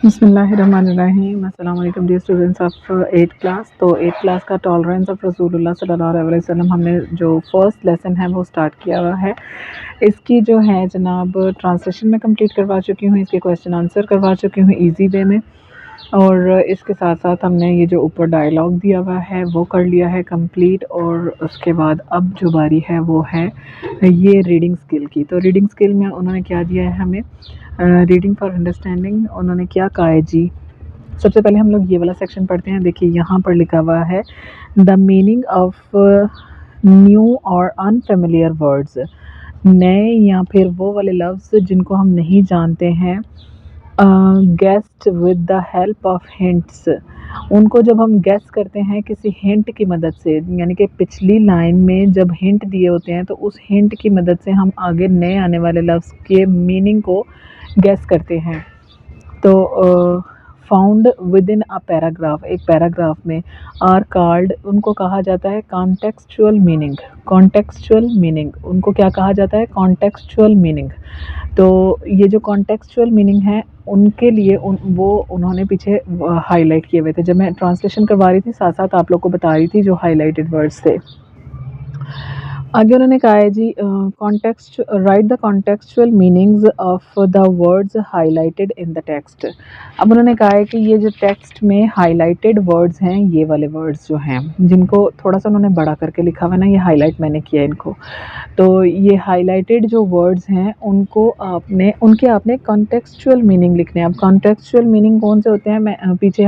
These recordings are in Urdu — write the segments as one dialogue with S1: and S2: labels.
S1: بسم اللہ الرحمن الرحیم۔ السلام علیکم ڈیئر اسٹوڈنٹس آف 8 کلاس۔ تو 8 کلاس کا ٹالرنس آف رسول اللہ صلی اللہ علیہ وسلم ہم نے جو فرسٹ لیسن ہے وہ سٹارٹ کیا ہوا ہے۔ اس کی جو ہے جناب ٹرانسلیشن میں کمپلیٹ کروا چکی ہوں، اس کے کویسچن آنسر کروا چکی ہوں ایزی وے میں، اور اس کے ساتھ ساتھ ہم نے یہ جو اوپر ڈائلاگ دیا ہوا ہے وہ کر لیا ہے کمپلیٹ۔ اور اس کے بعد اب جو باری ہے وہ ہے یہ ریڈنگ اسکل کی۔ تو ریڈنگ اسکل میں انہوں نے کیا دیا ہے ہمیں، ریڈنگ فار انڈرسٹینڈنگ انہوں نے کیا کہا ہے جی۔ سب سے پہلے ہم لوگ یہ والا سیکشن پڑھتے ہیں۔ دیکھیے یہاں پر لکھا ہوا ہے دا میننگ آف نیو اور انفیملیئر ورڈز، نئے یا پھر وہ والے لفظ جن کو ہم نہیں جانتے ہیں، guess with the help of hints, ان کو جب ہم گیس کرتے ہیں کسی ہنٹ کی مدد سے، یعنی کہ پچھلی لائن میں جب ہنٹ دیے ہوتے ہیں تو اس ہنٹ کی مدد سے ہم آگے نئے آنے والے لفظ کے میننگ کو گیس کرتے ہیں۔ تو found with in a paragraph, ایک پیراگراف میں، آر کالڈ، ان کو کہا جاتا ہے کانٹیکسچول میننگ۔ کانٹیکسچول میننگ ان کو کیا کہا جاتا ہے؟ کانٹیکسچول میننگ۔ تو یہ جو کانٹیکسچول میننگ ہے ان کے لیے انہوں نے پیچھے ہائی لائٹ کیے ہوئے تھے۔ جب میں ٹرانسلیشن کروا رہی تھی ساتھ ساتھ آپ لوگ کو بتا رہی تھی جو ہائی لائٹڈ ورڈز تھے۔ آگے انہوں نے کہا ہے جی context, write the contextual meanings of the words highlighted in the text. اب انہوں نے کہا ہے کہ یہ جو ٹیکسٹ میں ہائی لائٹڈ ورڈز ہیں، یہ والے ورڈز جو ہیں جن کو تھوڑا سا انہوں نے بڑا کر کے لکھا ہوا ہے نا، یہ ہائی لائٹ میں نے کیا ان کو، تو یہ ہائی لائٹڈ جو ورڈز ہیں ان کے آپ نے کانٹیکسچول میننگ لکھنے ہیں۔ اب کانٹیکسچول میننگ کون سے ہوتے ہیں میں پیچھے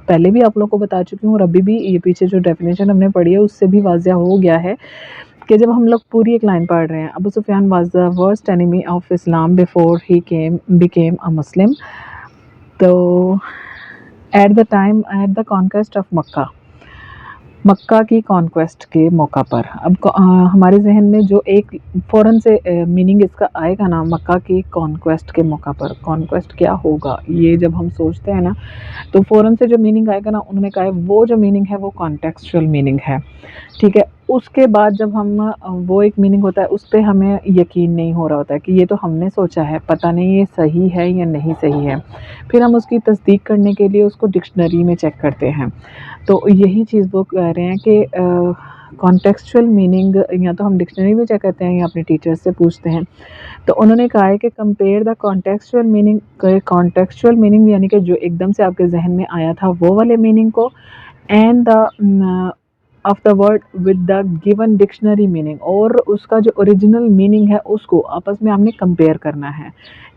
S1: پہلے بھی آپ لوگوں کو بتا چکی ہوں، اور ابھی بھی یہ پیچھے جو ڈیفینیشن ہم نے پڑھی ہے اس سے بھی واضح ہو گیا ہے کہ جب ہم لوگ پوری ایک لائن پڑھ رہے ہیں، Abu Sufyan was the worst enemy of Islam before he became a Muslim, تو at the conquest of Mecca, Mecca کی کانکویسٹ کے موقع پر۔ اب ہمارے ذہن میں جو ایک فوراً سے میننگ اس کا آئے گا نا، مکہ کی کانکویسٹ کے موقع پر، کانکویسٹ کیا ہوگا یہ جب ہم سوچتے ہیں نا تو فوراً سے جو میننگ آئے گا نا، انہوں نے کہا ہے وہ جو میننگ ہے وہ کانٹیکسچول میننگ ہے، ٹھیک ہے۔ اس کے بعد جب ہم وہ ایک میننگ ہوتا ہے اس پہ ہمیں یقین نہیں ہو رہا ہوتا ہے کہ یہ تو ہم نے سوچا ہے، پتہ نہیں یہ صحیح ہے یا نہیں صحیح ہے، پھر ہم اس کی تصدیق کرنے کے لیے اس کو ڈکشنری میں چیک کرتے ہیں۔ تو یہی چیز وہ کہہ رہے ہیں کہ کانٹیکسچول میننگ یا تو ہم ڈکشنری میں چیک کرتے ہیں یا اپنے ٹیچر سے پوچھتے ہیں۔ تو انہوں نے کہا ہے کہ کمپیئر دا کانٹیکسچول میننگ، کانٹیکسچول میننگ یعنی کہ جو ایک دم سے آپ کے ذہن میں آیا تھا وہ والے میننگ کو، and the of the word with the given dictionary meaning, اور اس کا جو اوریجنل میننگ ہے اس کو آپس میں آپ نے کمپیئر کرنا ہے،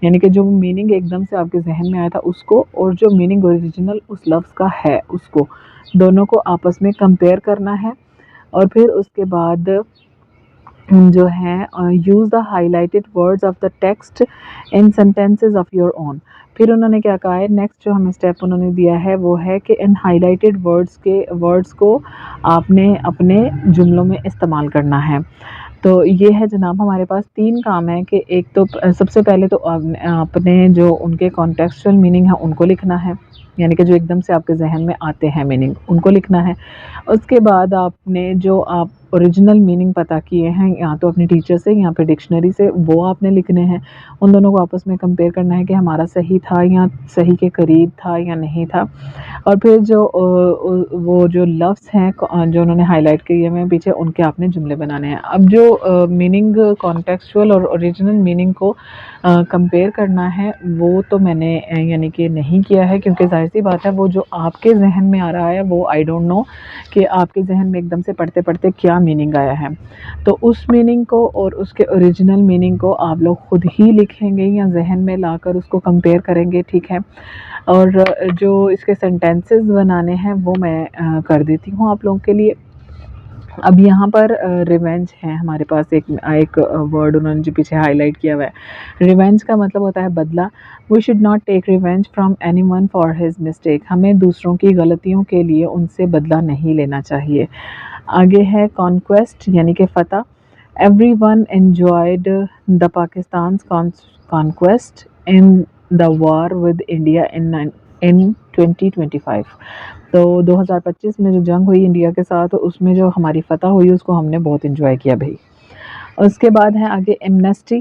S1: یعنی کہ جو میننگ ایک دم سے آپ کے ذہن میں آیا تھا اس کو، اور جو میننگ اوریجنل اس لفظ کا ہے اس کو، دونوں کو آپس میں کمپیئر کرنا ہے۔ اور پھر اس کے بعد جو ہے use the high lighted words of the text in sentences of your own. پھر انہوں نے کیا کہا ہے، نیکسٹ جو ہمیں اسٹیپ انہوں نے دیا ہے وہ ہے کہ ان ہائی لائٹڈ ورڈز کو آپ نے اپنے جملوں میں استعمال کرنا ہے۔ تو یہ ہے جناب ہمارے پاس 3 کام ہے کہ ایک تو سب سے پہلے تو آپ نے جو ان کے کانٹیکسچول میننگ ہے ان کو لکھنا ہے، یعنی کہ جو ایک دم سے آپ کے ذہن میں آتے ہیں میننگ ان کو لکھنا ہے۔ اس کے بعد آپ نے جو آپ اوریجنل میننگ پتہ کیے ہیں یا تو اپنے ٹیچر سے یا پھر ڈکشنری سے، وہ آپ نے لکھنے ہیں، ان دونوں کو آپس میں کمپیئر کرنا ہے کہ ہمارا صحیح تھا یا صحیح کے قریب تھا یا نہیں تھا۔ اور پھر جو وہ جو لفظ ہیں جو انہوں نے ہائی لائٹ کیے ہوئے ہیں پیچھے، ان کے آپ نے جملے بنانے ہیں۔ اب جو میننگ کانٹیکسچول اور اوریجنل میننگ کو کمپیئر کرنا ہے وہ تو میں نے یعنی کہ نہیں کیا ہے، کیونکہ ظاہر سی بات ہے وہ جو آپ کے ذہن میں آ رہا ہے وہ آئی ڈونٹ نو کہ آپ کے ذہن میں ایک دم سے پڑھتے پڑھتے کیا میننگ آیا ہے، تو اس میننگ کو اور اس کے اوریجنل میننگ کو آپ لوگ خود ہی لکھیں گے یا ذہن میں لا کر اس کو کمپیئر کریں گے، ٹھیک ہے۔ اور جو اس کے سینٹینسز بنانے ہیں وہ میں کر دیتی ہوں آپ لوگوں کے لیے۔ اب یہاں پر ریونج ہے ہمارے پاس، ایک ورڈ انہوں نے جو پیچھے ہائی لائٹ کیا ہوا ہے، ریونج کا مطلب ہوتا ہے بدلہ۔ We should not take revenge from anyone for his mistake, ہمیں دوسروں کی غلطیوں کے لیے ان سے بدلہ نہیں لینا چاہیے۔ آگے ہے کانکویسٹ یعنی کہ فتح، everyone enjoyed the Pakistan's conquest in the war with India in 2025، تو 2025 میں جو جنگ ہوئی انڈیا کے ساتھ اس میں جو ہماری فتح ہوئی اس کو ہم نے بہت انجوائے کیا بھائی۔ اس کے بعد ہے آگے ایمنسٹی،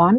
S1: 1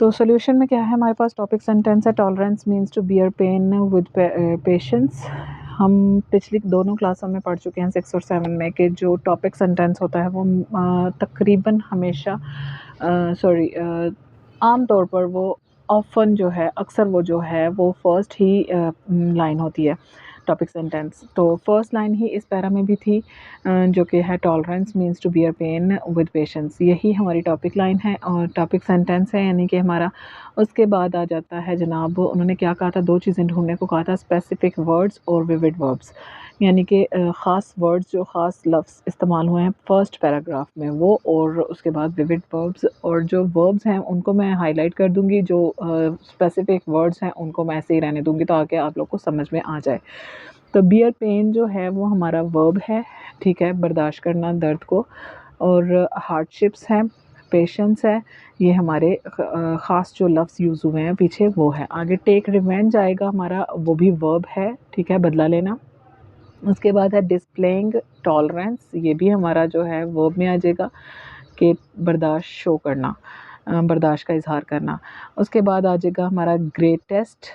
S1: تو سولوشن میں کیا ہے ہمارے پاس ٹاپک سینٹینس ہے tolerance means to bear pain with patience. ہم پچھلی دونوں کلاسوں میں پڑھ چکے ہیں 6 اور 7 میں کہ جو ٹاپک سینٹینس ہوتا ہے وہ تقریباً ہمیشہ عام طور پر وہ آفن جو ہے اکثر وہ جو ہے وہ فرسٹ ہی لائن ہوتی ہے ٹاپک سینٹینس. تو فرسٹ لائن ہی اس پیرا میں بھی تھی جو کہ ہے tolerance means to bear pain with patience. یہی ہماری ٹاپک لائن ہے اور ٹاپک سینٹینس ہے یعنی کہ ہمارا. اس کے بعد آ جاتا ہے جناب انہوں نے کیا کہا تھا 2 چیزیں ڈھونڈنے کو کہا تھا اسپیسیفک ورڈز اور ویوڈ وربس یعنی کہ خاص ورڈز جو خاص لفظ استعمال ہوئے ہیں فرسٹ پیراگراف میں وہ اور اس کے بعد ویوڈ وربس. اور جو وربز ہیں ان کو میں ہائی لائٹ کر دوں گی جو اسپیسیفک ورڈز ہیں ان کو میں ایسے ہی رہنے دوں گی تاکہ آپ لوگ کو سمجھ میں آ جائے. تو بیئر پین جو ہے وہ ہمارا ورب ہے ٹھیک ہے برداشت کرنا درد کو. اور ہارڈ شپس ہیں پیشنس ہے یہ ہمارے خاص جو لفظ یوز ہوئے ہیں پیچھے وہ ہے. آگے ٹیک ریونج آئے گا ہمارا وہ بھی ورب ہے ٹھیک ہے بدلہ لینا. اس کے بعد ہے ڈسپلینگ ٹالرنس یہ بھی ہمارا جو ہے ورب میں آ جائے گا کہ برداشت شو کرنا برداشت کا اظہار کرنا. اس کے بعد آ جائے گا ہمارا گریٹسٹ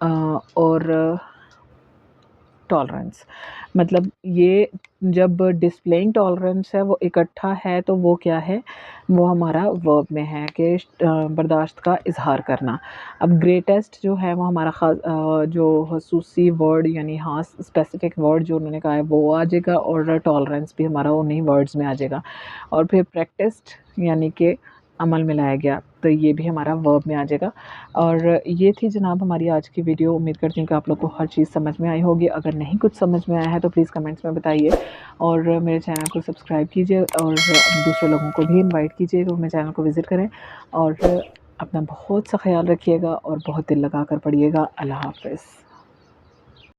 S1: اور ٹالرنس. مطلب یہ جب ڈسپلینگ ٹالرنس ہے وہ اکٹھا ہے تو وہ کیا ہے وہ ہمارا ورب میں ہے کہ برداشت کا اظہار کرنا. اب گریٹسٹ جو ہے وہ ہمارا خاص جو خصوصی ورڈ یعنی خاص اسپیسیفک ورڈ جو انہوں نے کہا ہے وہ آ جائے گا اور ٹالرنس بھی ہمارا انہیں ورڈز میں آ جائے گا. اور پھر پریکٹسڈ یعنی کہ عمل میں لایا گیا تو یہ بھی ہمارا ورب میں آ جائے گا. اور یہ تھی جناب ہماری آج کی ویڈیو. امید کرتی ہوں کہ آپ لوگ کو ہر چیز سمجھ میں آئی ہوگی. اگر نہیں کچھ سمجھ میں آیا ہے تو پلیز کمنٹس میں بتائیے اور میرے چینل کو سبسکرائب کیجیے اور دوسرے لوگوں کو بھی انوائٹ کیجیے کہ وہ میرے چینل کو وزٹ کریں. اور اپنا بہت سا خیال رکھیے گا اور بہت دل لگا کر پڑھیے گا. اللہ حافظ.